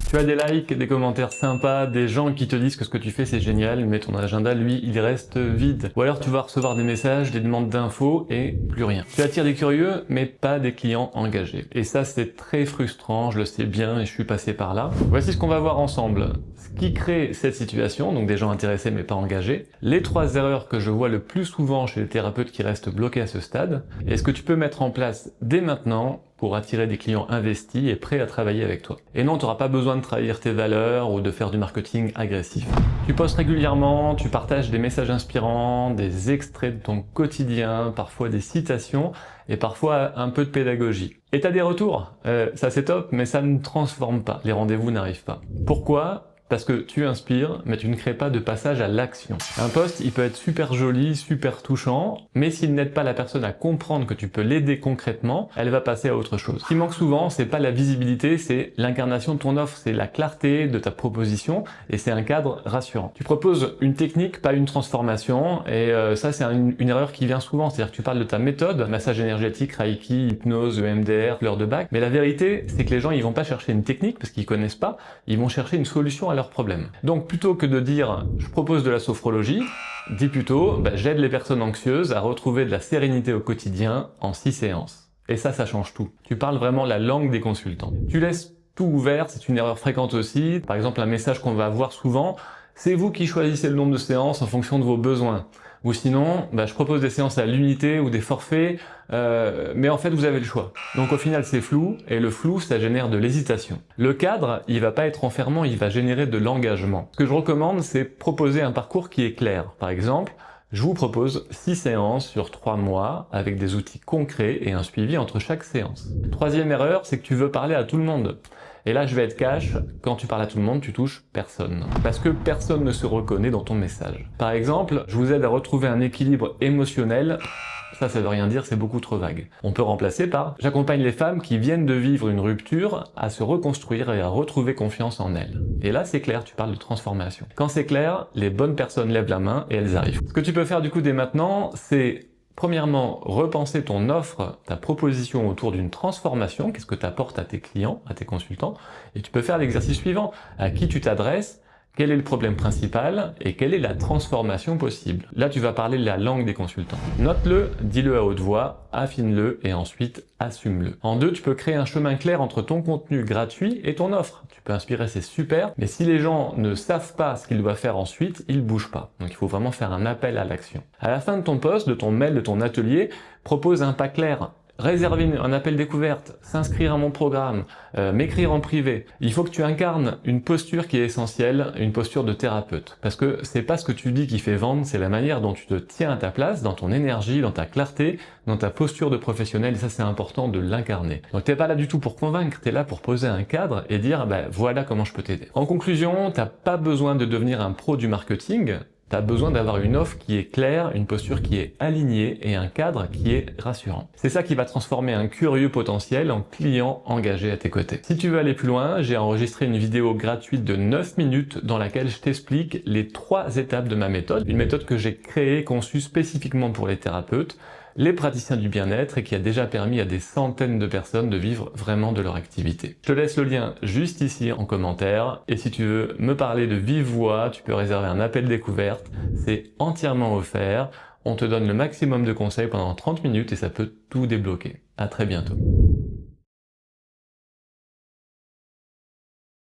Tu as des likes, des commentaires sympas, des gens qui te disent que ce que tu fais c'est génial, mais ton agenda, lui, il reste vide. Ou alors tu vas recevoir des messages, des demandes d'infos et plus rien. Tu attires des curieux, mais pas des clients engagés. Et ça, c'est très frustrant, je le sais bien et je suis passé par là. Voici ce qu'on va voir ensemble. Ce qui crée cette situation, donc des gens intéressés mais pas engagés, les 3 erreurs que je vois le plus souvent chez les thérapeutes qui restent bloqués à ce stade, et ce que tu peux mettre en place dès maintenant pour attirer des clients investis et prêts à travailler avec toi. Et non, tu n'auras pas besoin de trahir tes valeurs ou de faire du marketing agressif. Tu postes régulièrement, tu partages des messages inspirants, des extraits de ton quotidien, parfois des citations et parfois un peu de pédagogie. Et tu as des retours, ça c'est top, mais ça ne transforme pas, les rendez-vous n'arrivent pas. Pourquoi ? Parce que tu inspires, mais tu ne crées pas de passage à l'action. Un post, il peut être super joli, super touchant, mais s'il n'aide pas la personne à comprendre que tu peux l'aider concrètement, elle va passer à autre chose. Ce qui manque souvent, c'est pas la visibilité, c'est l'incarnation de ton offre, c'est la clarté de ta proposition, et c'est un cadre rassurant. Tu proposes une technique, pas une transformation, et ça c'est une erreur qui vient souvent, c'est-à-dire que tu parles de ta méthode, massage énergétique, Reiki, hypnose, EMDR, fleur de bac, mais la vérité, c'est que les gens, ils vont pas chercher une technique, parce qu'ils connaissent pas, ils vont chercher une solution à leurs problèmes. Donc plutôt que de dire « je propose de la sophrologie », dis plutôt « j'aide les personnes anxieuses à retrouver de la sérénité au quotidien en 6 séances ». Et ça change tout. Tu parles vraiment la langue des consultants. Tu laisses tout ouvert, c'est une erreur fréquente aussi. Par exemple, un message qu'on va avoir souvent, c'est vous qui choisissez le nombre de séances en fonction de vos besoins. Ou sinon, je propose des séances à l'unité ou des forfaits, mais en fait vous avez le choix. Donc au final c'est flou, et le flou ça génère de l'hésitation. Le cadre, il va pas être enfermant, il va générer de l'engagement. Ce que je recommande, c'est proposer un parcours qui est clair. Par exemple, je vous propose 6 séances sur 3 mois avec des outils concrets et un suivi entre chaque séance. Troisième erreur, c'est que tu veux parler à tout le monde. Et là, je vais être cash, quand tu parles à tout le monde, tu touches personne. Parce que personne ne se reconnaît dans ton message. Par exemple, je vous aide à retrouver un équilibre émotionnel. Ça veut rien dire, c'est beaucoup trop vague. On peut remplacer par « J'accompagne les femmes qui viennent de vivre une rupture à se reconstruire et à retrouver confiance en elles. » Et là, c'est clair, tu parles de transformation. Quand c'est clair, les bonnes personnes lèvent la main et elles arrivent. Ce que tu peux faire du coup dès maintenant, c'est premièrement, repenser ton offre, ta proposition autour d'une transformation, qu'est-ce que tu apportes à tes clients, à tes consultants, et tu peux faire l'exercice suivant, à qui tu t'adresses, quel est le problème principal et quelle est la transformation possible. Là, tu vas parler la langue des consultants. Note-le, dis-le à haute voix, affine-le et ensuite assume-le. En 2, tu peux créer un chemin clair entre ton contenu gratuit et ton offre. Tu peux inspirer, c'est super, mais si les gens ne savent pas ce qu'ils doivent faire ensuite, ils bougent pas. Donc il faut vraiment faire un appel à l'action. À la fin de ton post, de ton mail, de ton atelier, propose un pas clair. Réserver un appel découverte, s'inscrire à mon programme, m'écrire en privé. Il faut que tu incarnes une posture qui est essentielle, une posture de thérapeute. Parce que c'est pas ce que tu dis qui fait vendre, c'est la manière dont tu te tiens à ta place, dans ton énergie, dans ta clarté, dans ta posture de professionnel, et ça c'est important de l'incarner. Donc t'es pas là du tout pour convaincre, t'es là pour poser un cadre et dire voilà comment je peux t'aider. En conclusion, t'as pas besoin de devenir un pro du marketing, t'as besoin d'avoir une offre qui est claire, une posture qui est alignée et un cadre qui est rassurant. C'est ça qui va transformer un curieux potentiel en client engagé à tes côtés. Si tu veux aller plus loin, j'ai enregistré une vidéo gratuite de 9 minutes dans laquelle je t'explique les 3 étapes de ma méthode. Une méthode que j'ai créée, conçue spécifiquement pour les thérapeutes, les praticiens du bien-être et qui a déjà permis à des centaines de personnes de vivre vraiment de leur activité. Je te laisse le lien juste ici en commentaire et si tu veux me parler de vive voix, tu peux réserver un appel découverte, c'est entièrement offert, on te donne le maximum de conseils pendant 30 minutes et ça peut tout débloquer. À très bientôt.